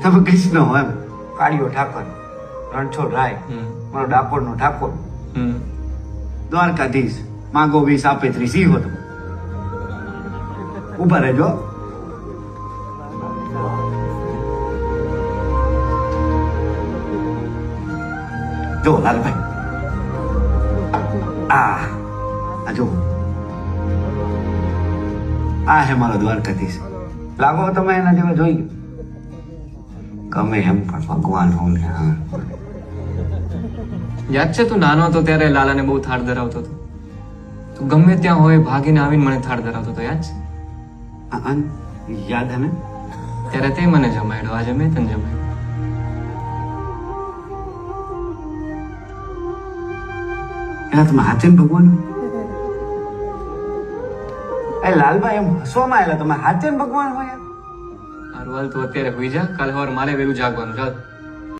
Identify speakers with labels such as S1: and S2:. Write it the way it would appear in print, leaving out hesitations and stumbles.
S1: તમે કૃષ્ણ હો એમ, કાળિયો ઠાકર, રણછોડ રાય, મારો ડાકોરનો ઠાકોર, દ્વારકાધીશ, માગો 20 આપે 30 ઈ હો તમે. ઉભા રહેજો. જો લાલભાઈ, આ જો આ હે મારો દ્વારકાધીશ. લાગો તમે એના જેવા જોઈ ગમે એમ પણ ભગવાન હો ને. હા,
S2: યાદ છે તું નાનો હતો ત્યારે લાલાને બહુ થાળ ધરાવતો હતો? તું ગમે ત્યાં હોય ભાગીને આવીને મને થાળ ધરાવતો હતો, યાદ છે?
S1: યાદ હે ને?
S2: ત્યારે તે મને જમાડ્યો, આજે મેં તને જમાડ્યો.
S1: એના તમે હાથે ભગવાન એ લાલભાઈ એમ હસવામાં આવેલા તમે હાથે ભગવાન હોય.
S2: હારું હાલ તું અત્યારે હોઈ જા, કાલે સવારે મારે વહેલું જાગવાનું. ચાલ.